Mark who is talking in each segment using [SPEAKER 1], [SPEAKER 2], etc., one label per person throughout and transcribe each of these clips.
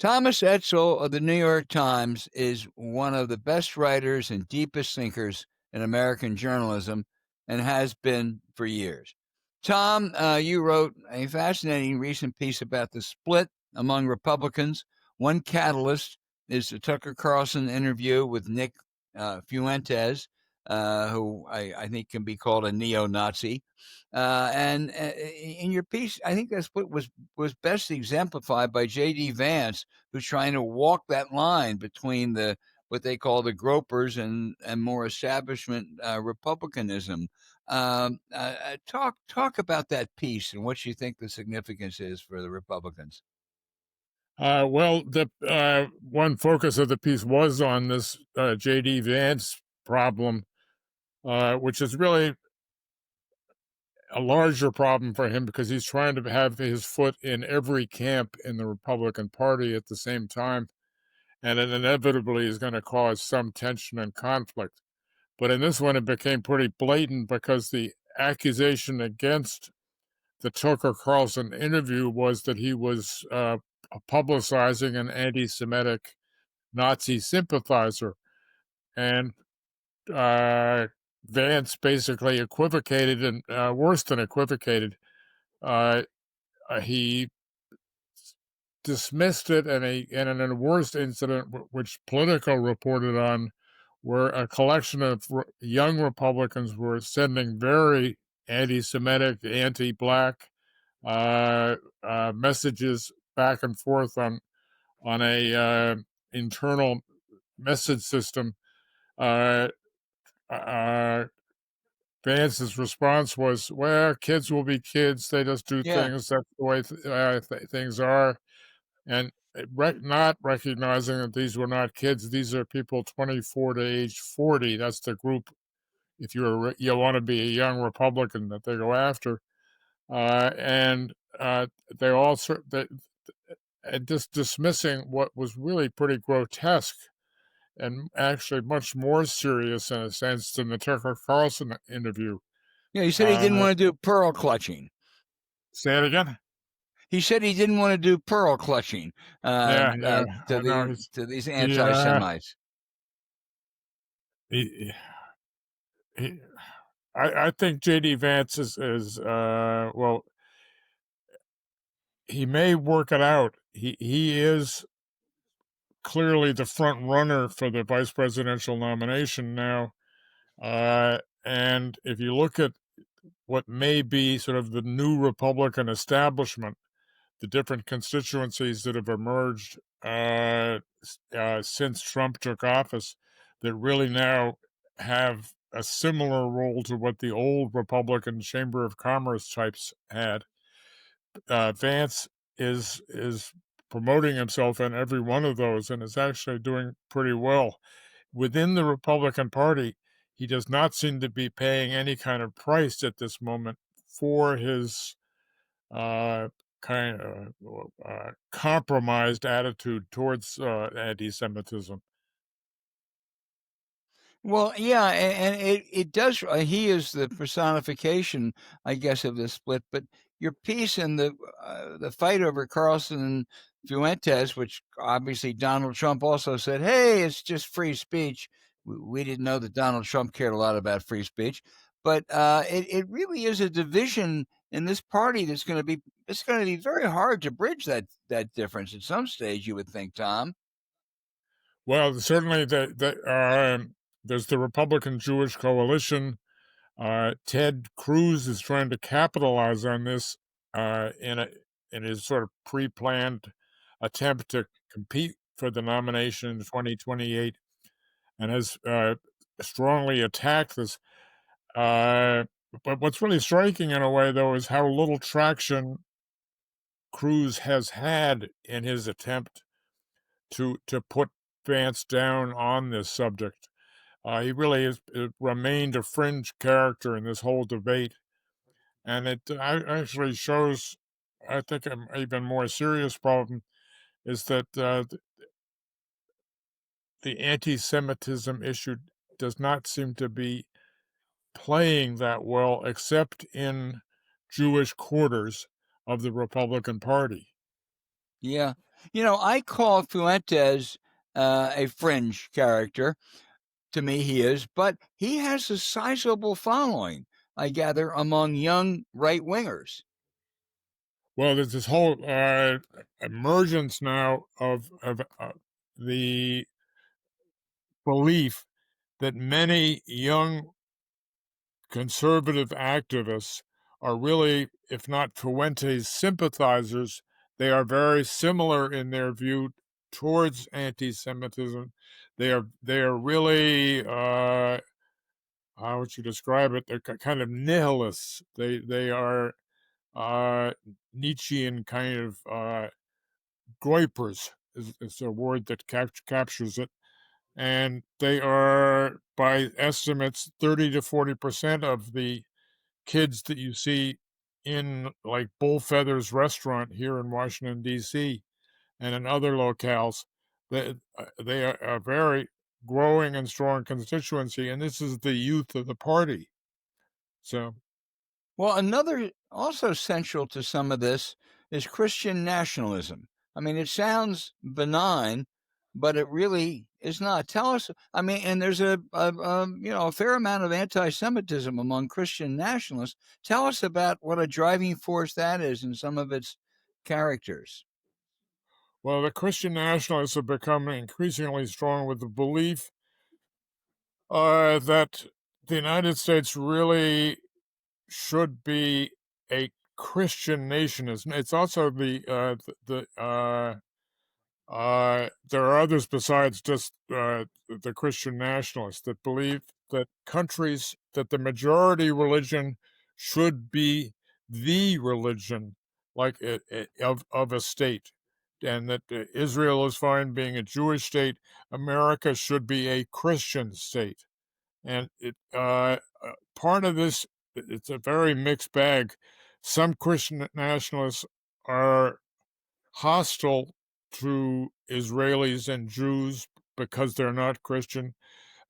[SPEAKER 1] Thomas Edsall of the New York Times is one of the best writers and deepest thinkers in American journalism and has been for years. Tom, you wrote a fascinating recent piece about the split among Republicans. One catalyst is the Tucker Carlson interview with Nick Fuentes, who I think can be called a neo-Nazi. And in your piece, I think that split was best exemplified by JD Vance, who's trying to walk that line between the what they call the Gropers and more establishment republicanism. Talk about that piece and what you think the significance is for the Republicans.
[SPEAKER 2] Well, the one focus of the piece was on this JD Vance problem, which is really a larger problem for him because he's trying to have his foot in every camp in the Republican Party at the same time, and it inevitably is going to cause some tension and conflict. But in this one, it became pretty blatant because the accusation against the Tucker Carlson interview was that he was publicizing an anti Semitic Nazi sympathizer. And Vance basically equivocated and worse than equivocated. Uh, he dismissed it, and in a worse incident, which Politico reported on, where a collection of young Republicans were sending very anti-Semitic, anti-Black messages back and forth on a internal message system. Uh, uh, Vance's response was, "Well, kids will be kids. They just do
[SPEAKER 1] Yeah.
[SPEAKER 2] things. That's the way things are." And not recognizing that these were not kids. These are people 24 to age 40. That's the group. If you want to be a young Republican, that they go after, and they also and just dismissing what was really pretty grotesque and actually much more serious in a sense than the Tucker Carlson interview.
[SPEAKER 1] Yeah, he said he
[SPEAKER 2] Uh,
[SPEAKER 1] didn't want to do pearl clutching.
[SPEAKER 2] Say it again.
[SPEAKER 1] He said he didn't want to do pearl clutching
[SPEAKER 2] Yeah, yeah, I know.
[SPEAKER 1] to these
[SPEAKER 2] He, uh,
[SPEAKER 1] anti-Semites.
[SPEAKER 2] he, he I think JD Vance is well, he may work it out. He is clearly the front runner for the vice presidential nomination now. And if you look at what may be sort of the new Republican establishment, the different constituencies that have emerged since Trump took office, that really now have a similar role to what the old Republican Chamber of Commerce types had. Vance is promoting himself in every one of those and is actually doing pretty well. Within the Republican Party, he does not seem to be paying any kind of price at this moment for his uh, kind of compromised attitude towards anti-Semitism.
[SPEAKER 1] Well, yeah, and it does. He is the personification, I guess, of this split. But your piece in the fight over Carlson and Fuentes, which obviously Donald Trump also said, "Hey, it's just free speech." We didn't know that Donald Trump cared a lot about free speech, but it really is a division in this party that's going to be it's going to be very hard to bridge that difference at some stage. You would think, Tom.
[SPEAKER 2] Well, certainly there's the Republican Jewish Coalition. Ted Cruz is trying to capitalize on this in his sort of pre-planned attempt to compete for the nomination in 2028, and has strongly attacked this. Uh, but what's really striking in a way, though, is how little traction Cruz has had in his attempt to put Vance down on this subject. He really has remained a fringe character in this whole debate, and it actually shows, I think, an even more serious problem is that the anti-Semitism issue does not seem to be playing that well, except in Jewish quarters of the Republican Party.
[SPEAKER 1] Yeah. I call Fuentes a fringe character. To me, he is, but he has a sizable following, I gather, among young right wingers.
[SPEAKER 2] Well, there's this whole emergence now of the belief that many young conservative activists are really, if not Fuentes sympathizers, they are very similar in their view towards anti-Semitism. They are really how would you describe it? They're kind of nihilists. They are Nietzschean kind of Gropers is a word that captures it, and they are, by estimates, 30 to 40% of the kids that you see in like Bullfeather's restaurant here in Washington D.C. and in other locales. They are a very growing and strong constituency, and this is the youth of the party. So,
[SPEAKER 1] Well, another also central to some of this is Christian nationalism. I mean, it sounds benign, but it really is not. Tell us. I mean, and there's a fair amount of anti-Semitism among Christian nationalists. Tell us about what a driving force that is in some of its characters.
[SPEAKER 2] well, the Christian nationalists have become increasingly strong with the belief that the United States really should be a Christian nation. It's also there are others besides just the Christian nationalists that believe that countries that the majority religion should be the religion, like of a state, and that Israel is fine being a Jewish state. America should be a Christian state, and part of this, it's a very mixed bag. Some Christian nationalists are hostile to Israelis and Jews because they're not Christian.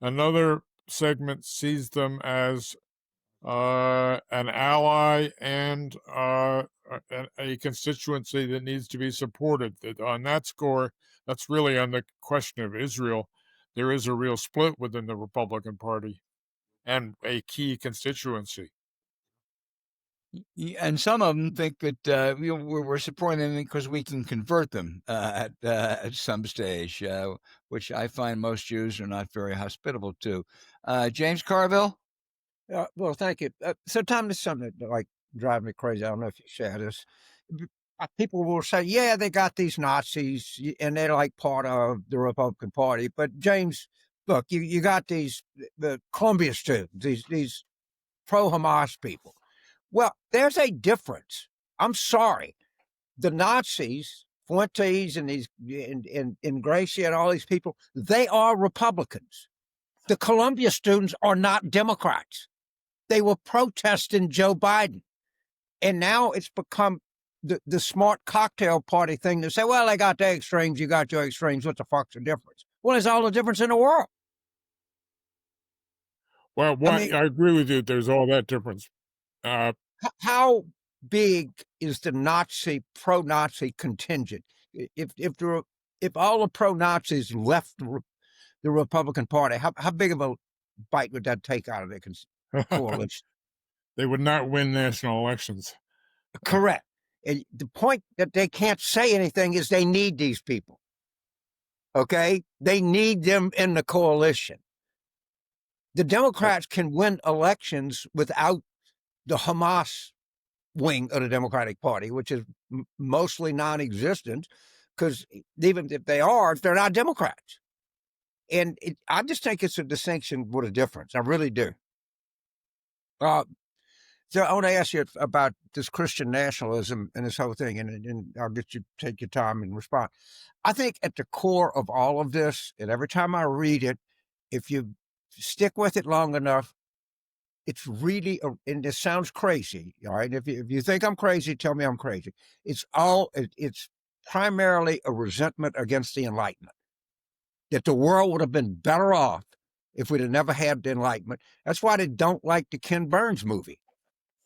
[SPEAKER 2] Another segment sees them as an ally and a constituency that needs to be supported. On that score, that's really on the question of Israel. There is a real split within the Republican Party and a key constituency.
[SPEAKER 1] And some of them think that we're supporting them because we can convert them at some stage, which I find most Jews are not very hospitable to. James Carville?
[SPEAKER 3] Well, thank you. So, Tom, this is something that like drives me crazy. I don't know if you share this. People will say, "Yeah, they got these Nazis, and they're like part of the Republican Party." But James, look, you got the Columbia students, these pro-Hamas people. Well, there's a difference. I'm sorry, the Nazis, Fuentes, and these in Gracie and all these people, they are Republicans. The Columbia students are not Democrats. They were protesting Joe Biden. And now it's become the smart cocktail party thing to say, well, they got their extremes, you got your extremes. What the fuck's the difference? Well, there's all the difference in the world.
[SPEAKER 2] Well,
[SPEAKER 3] I mean,
[SPEAKER 2] I agree with you. There's all that difference. Uh,
[SPEAKER 3] how big is the pro-Nazi contingent? If all the pro-Nazis left the Republican Party, how big of a bite would that take out of their coalition?
[SPEAKER 2] they would not win national elections.
[SPEAKER 3] Correct. And the point that they can't say anything is they need these people. Okay? They need them in the coalition. The Democrats can win elections without the Hamas wing of the Democratic Party, which is mostly non-existent, because even if they are, they're not Democrats. And I just think it's a distinction with a difference. I really do. So I want to ask you about this Christian nationalism and this whole thing, and I'll get you take your time and respond. I think at the core of all of this, and every time I read it, if you stick with it long enough, it's really, and this sounds crazy, all right? If you think I'm crazy, tell me I'm crazy. It's primarily a resentment against the Enlightenment, that the world would have been better off if we'd have never had the Enlightenment. That's why they don't like the Ken Burns movie.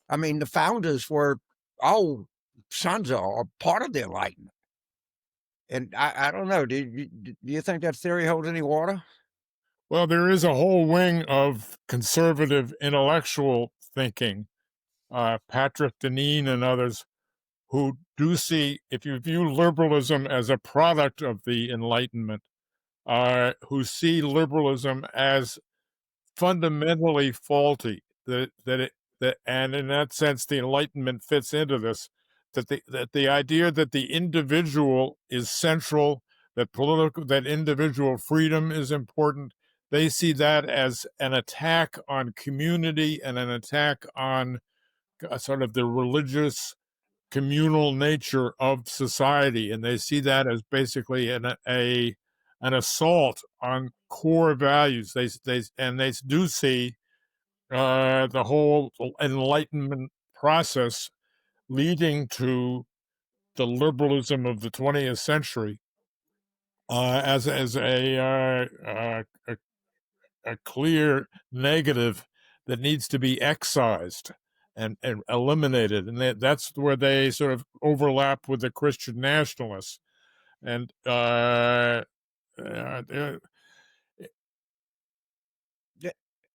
[SPEAKER 3] I mean, the founders were all sons of or part of the Enlightenment. And I don't know. Do you think that theory holds any water?
[SPEAKER 2] Well, there is a whole wing of conservative intellectual thinking, Patrick Deneen and others, who do see, if you view liberalism as a product of the Enlightenment, who see liberalism as fundamentally faulty. And in that sense, the Enlightenment fits into this. That the idea that the individual is central, that individual freedom is important. They see that as an attack on community and an attack on sort of the religious communal nature of society, and they see that as basically an assault on core values. They do see the whole Enlightenment process leading to the liberalism of the 20th century as a clear negative that needs to be excised and eliminated. And that's where they sort of overlap with the Christian nationalists. And
[SPEAKER 3] Yeah.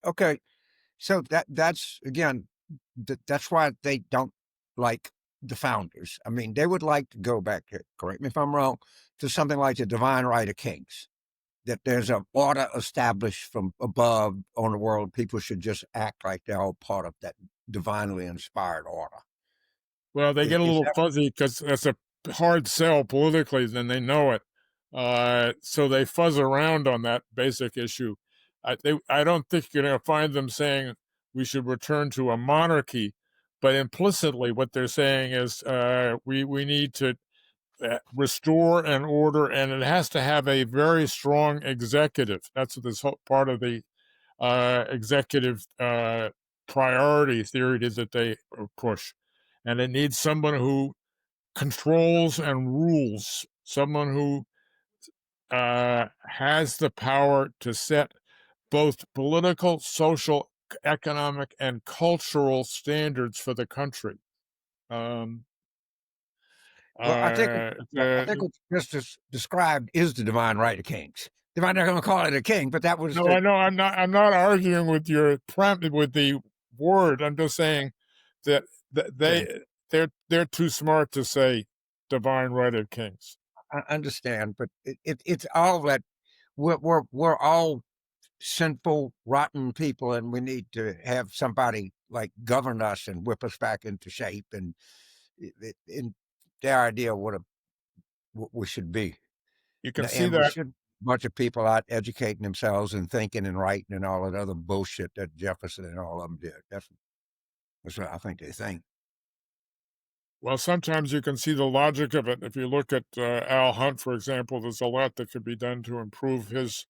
[SPEAKER 3] Okay. So that's again, that's why they don't like the founders. I mean, they would like to go back to, correct me if I'm wrong, to something like the divine right of kings. That there's an order established from above on the world. People should just act like they're all part of that divinely inspired order.
[SPEAKER 2] well, they get a
[SPEAKER 3] Is
[SPEAKER 2] little
[SPEAKER 3] that
[SPEAKER 2] fuzzy because that's a hard sell politically, then they know it. So they fuzz around on that basic issue. I don't think you're going to find them saying we should return to a monarchy, but implicitly what they're saying is we need to restore an order, and it has to have a very strong executive. That's what this whole part of the executive priority theory is that they push. And it needs someone who controls and rules, someone who has the power to set both political, social, economic, and cultural standards for the country. Um,
[SPEAKER 3] well? I
[SPEAKER 2] the,
[SPEAKER 3] think what you just described is the divine right of kings. They might not going to call it a king, but that was
[SPEAKER 2] no,
[SPEAKER 3] the
[SPEAKER 2] I know I'm not arguing with with the word. I'm just saying that
[SPEAKER 3] okay.
[SPEAKER 2] they're too smart to say divine right of kings.
[SPEAKER 3] I understand, but it's all that we're all sinful, rotten people, and we need to have somebody like govern us and whip us back into shape and in their idea of what we should be.
[SPEAKER 2] You can see
[SPEAKER 3] And we
[SPEAKER 2] that.
[SPEAKER 3] should a bunch of people out educating themselves and thinking and writing and all that other bullshit that Jefferson and all of them did. That's what I think they think.
[SPEAKER 2] Well, sometimes you can see the logic of it. If you look at Al Hunt, for example, there's a lot that could be done to improve his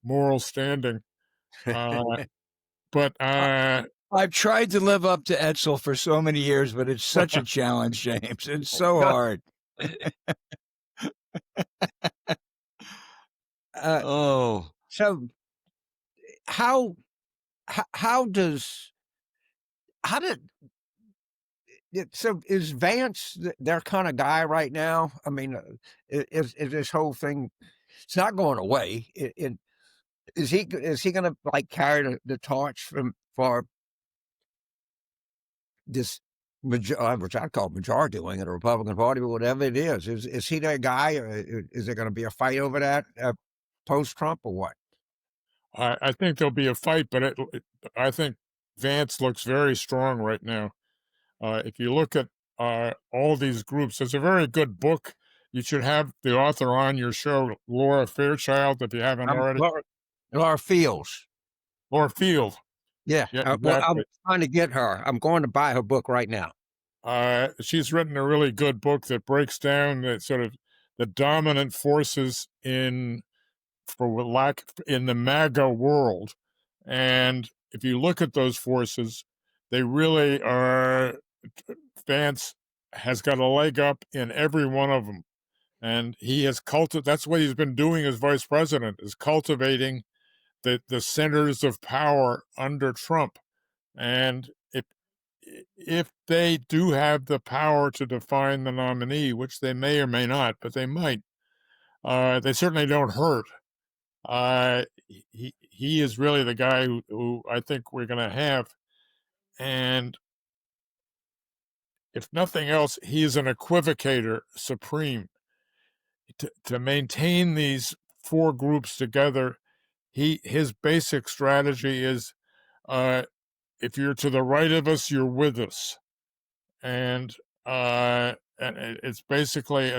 [SPEAKER 2] moral standing. But
[SPEAKER 1] I've tried to live up to Edsall for so many years, but it's such a challenge, James. It's so hard. Oh,
[SPEAKER 3] So how how does how did so is Vance their kind of guy right now? I mean, is this whole thing? It's not going away. Is he going to like carry the torch for this which I call majority wing of the Republican Party, but whatever it is? Is he that guy? Or is there going to be a fight over that post Trump or what?
[SPEAKER 2] I think there'll be a fight, but I think Vance looks very strong right now. If you look at all these groups, it's a very good book. You should have the author on your show, Laura Fairchild, if you haven't already.
[SPEAKER 3] Laura Fields.
[SPEAKER 2] Laura Field.
[SPEAKER 3] Yeah.
[SPEAKER 2] Yeah,
[SPEAKER 3] Well, I'm
[SPEAKER 2] exactly.
[SPEAKER 3] trying to get her. I'm going to buy her book right now.
[SPEAKER 2] She's written a really good book that breaks down the sort of the dominant forces in the MAGA world. And if you look at those forces, they really are. Vance has got a leg up in every one of them, and he has that's what he's been doing as vice president, is cultivating the centers of power under Trump. And if they do have the power to define the nominee, which they may or may not, but they might, They certainly don't hurt. He is really the guy who I think we're going to have. And if nothing else, he is an equivocator supreme. To maintain these four groups together, his basic strategy is, if you're to the right of us, you're with us. And it's basically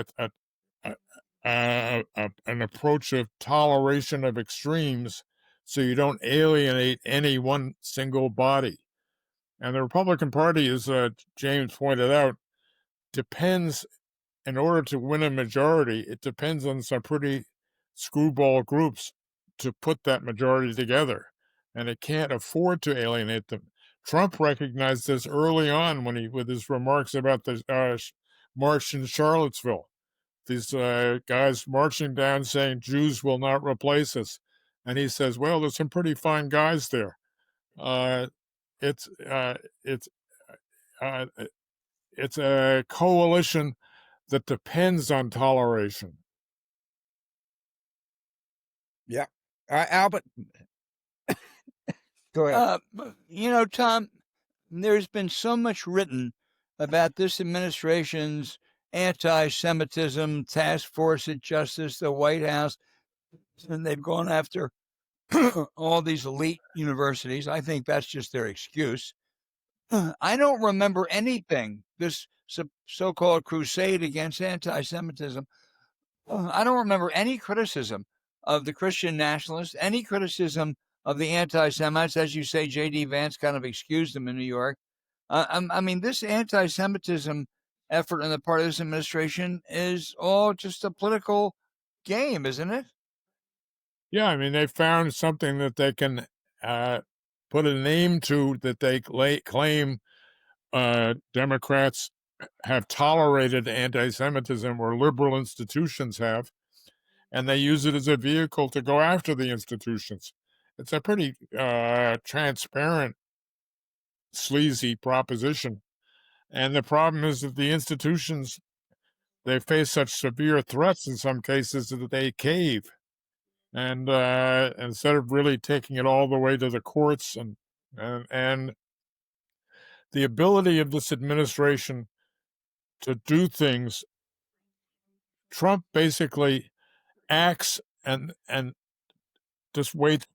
[SPEAKER 2] an approach of toleration of extremes, so you don't alienate any one single body. And the Republican Party, as James pointed out, depends, in order to win a majority, it depends on some pretty screwball groups to put that majority together. And it can't afford to alienate them. Trump recognized this early on with his remarks about the march in Charlottesville. These guys marching down saying Jews will not replace us. And he says, well, there's some pretty fine guys there. It's a coalition that depends on toleration.
[SPEAKER 3] Yeah. Albert, go ahead.
[SPEAKER 1] Tom, there's been so much written about this administration's anti-Semitism, task force at Justice, the White House, and they've gone after all these elite universities. I think that's just their excuse. I don't remember anything, this so-called crusade against anti-Semitism. I don't remember any criticism of the Christian nationalists, any criticism of the anti-Semites. As you say, JD Vance kind of excused them in New York. I mean, this anti-Semitism effort on the part of this administration is all just a political game, isn't it?
[SPEAKER 2] Yeah, I mean, they found something that they can put a name to, that they claim Democrats have tolerated anti-Semitism, or liberal institutions have, and they use it as a vehicle to go after the institutions. It's a pretty transparent, sleazy proposition. And the problem is that the institutions, they face such severe threats in some cases that they cave. And instead of really taking it all the way to the courts, and the ability of this administration to do things, Trump basically acts and just waits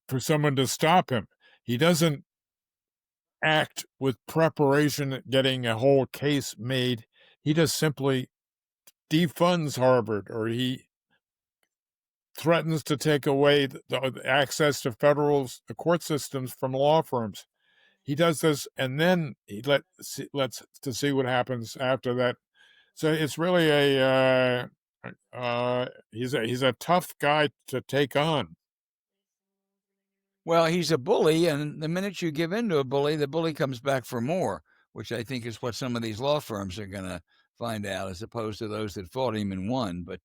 [SPEAKER 2] for someone to stop him. He doesn't act with preparation, getting a whole case made. He just simply defunds Harvard, or he threatens to take away the access to the court systems from law firms. He does this, and then he lets to see what happens after that. So it's really he's a tough guy to take on.
[SPEAKER 1] Well, he's a bully, and the minute you give in to a bully, the bully comes back for more, which I think is what some of these law firms are going to find out, as opposed to those that fought him and won. But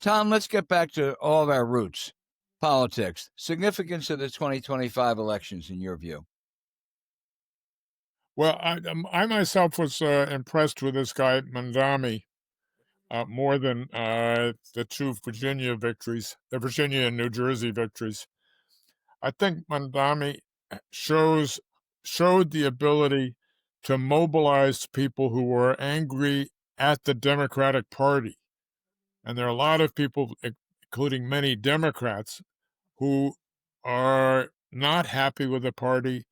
[SPEAKER 1] Tom, let's get back to all of our roots. Politics, significance of the 2025 elections, in your view.
[SPEAKER 2] Well, I myself was impressed with this guy Mandami more than the two Virginia victories, the Virginia and New Jersey victories. I think Mandami showed the ability to mobilize people who were angry at the Democratic Party. And there are a lot of people, including many Democrats, who are not happy with the party,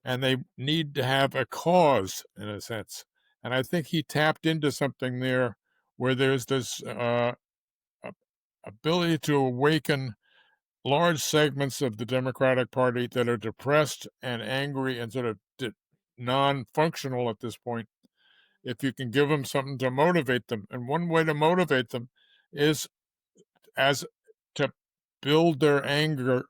[SPEAKER 2] and they need to have a cause, in a sense. And I think he tapped into something there, where there's this ability to awaken large segments of the Democratic Party that are depressed and angry and sort of non-functional at this point. If you can give them something to motivate them, and one way to motivate them is to build their anger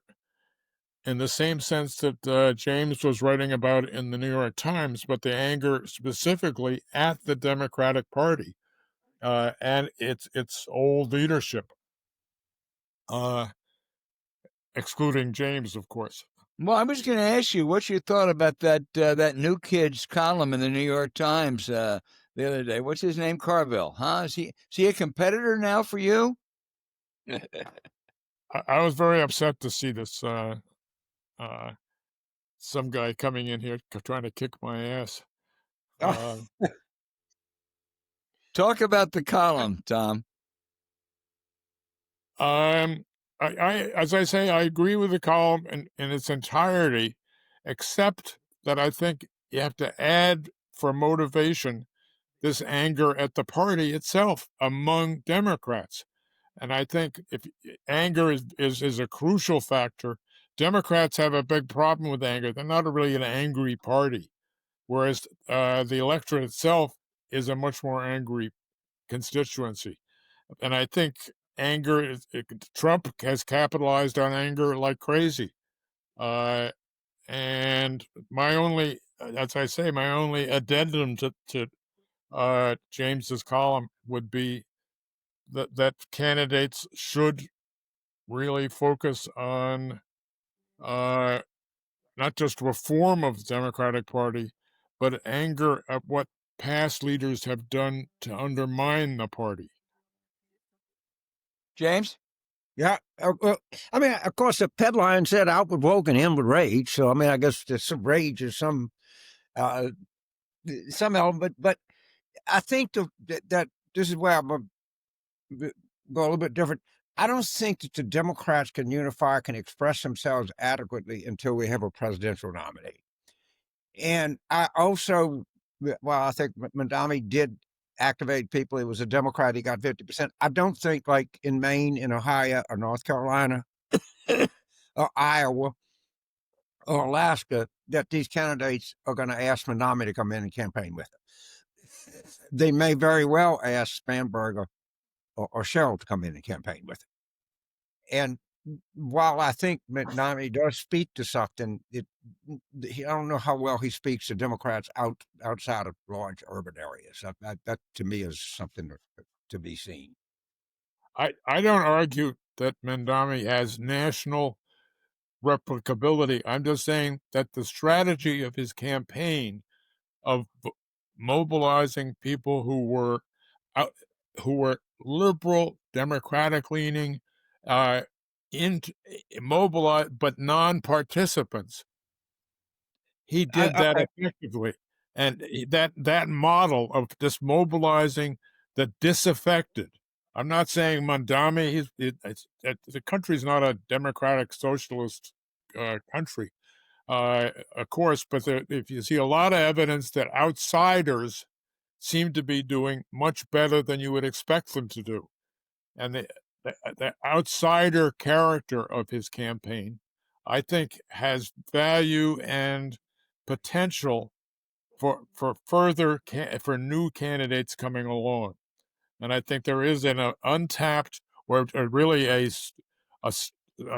[SPEAKER 2] in the same sense that James was writing about in the New York Times, but the anger specifically at the Democratic Party and its old leadership, excluding James, of course.
[SPEAKER 1] Well, I was going to ask you what you thought about that New Kids column in the New York Times that the other day. What's his name? Carville, huh? Is he a competitor now for you?
[SPEAKER 2] I was very upset to see this some guy coming in here trying to kick my ass.
[SPEAKER 1] Talk about the column, Tom.
[SPEAKER 2] I as I say, I agree with the column in its entirety, except that I think you have to add for motivation this anger at the party itself among Democrats. And I think if anger is a crucial factor, Democrats have a big problem with anger. They're not really an angry party, whereas the electorate itself is a much more angry constituency. And I think anger, Trump has capitalized on anger like crazy. And my only, as I say, my only addendum to James's column would be that candidates should really focus on not just reform of the Democratic Party, but anger at what past leaders have done to undermine the party.
[SPEAKER 1] James?
[SPEAKER 3] Yeah. Well, I mean, of course, the headline said outward woke and inward rage. So, I mean, I guess there's some rage is some element, but I think that this is where I'm going to go a little bit different. I don't think that the Democrats can unify, can express themselves adequately until we have a presidential nominee. And I also, well, I think Mondami did activate people. He was a Democrat. He got 50%. I don't think like in Maine, in Ohio, or North Carolina, or Iowa, or Alaska, that these candidates are going to ask Mondami to come in and campaign with them. They may very well ask Spanberg or Sherrill to come in and campaign with them. And while I think Mondami does speak to something, I don't know how well he speaks to Democrats outside of large urban areas. That to me is something to be seen.
[SPEAKER 2] I don't argue that Mondami has national replicability. I'm just saying that the strategy of his campaign of mobilizing people who were liberal, democratic leaning, mobilized but non-participants. He did that effectively, and that model of just mobilizing the disaffected. I'm not saying Mondami. The country's not a democratic socialist country, of course, but if you see a lot of evidence that outsiders seem to be doing much better than you would expect them to do. And the outsider character of his campaign, I think, has value and potential for new candidates coming along. And I think there is an untapped, or really a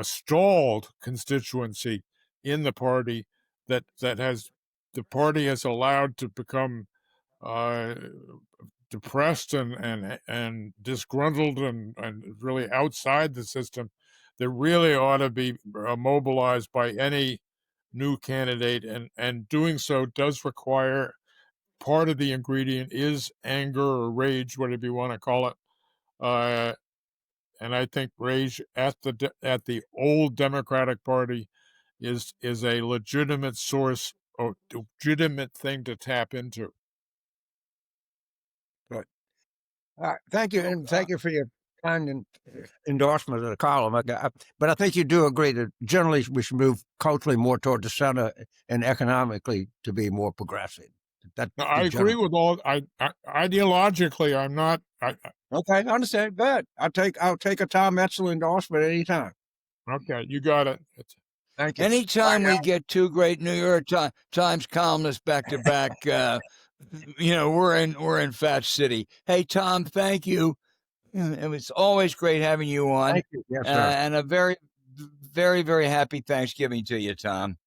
[SPEAKER 2] stalled constituency in the party that the party has allowed to become depressed and disgruntled and really outside the system, that really ought to be mobilized by any new candidate, and doing so does require, part of the ingredient is anger or rage, whatever you want to call it, and I think rage at the old Democratic Party is a legitimate source or legitimate thing to tap into.
[SPEAKER 3] Right. All right. Thank you, and thank you for your kind endorsement of the column. But I think you do agree that generally we should move culturally more toward the center and economically to be more progressive.
[SPEAKER 2] I agree with all. Ideologically, I'm not.
[SPEAKER 3] Okay, I understand. Good. I'll take a Tom Edsall endorsement anytime.
[SPEAKER 2] Okay, you got it.
[SPEAKER 3] Thank you.
[SPEAKER 1] Anytime we get two great New York Times columnists back to back, we're in Fat City. Hey, Tom, thank you. It was always great having you on.
[SPEAKER 3] Thank you. Yes, sir.
[SPEAKER 1] And a very, very, very happy Thanksgiving to you, Tom.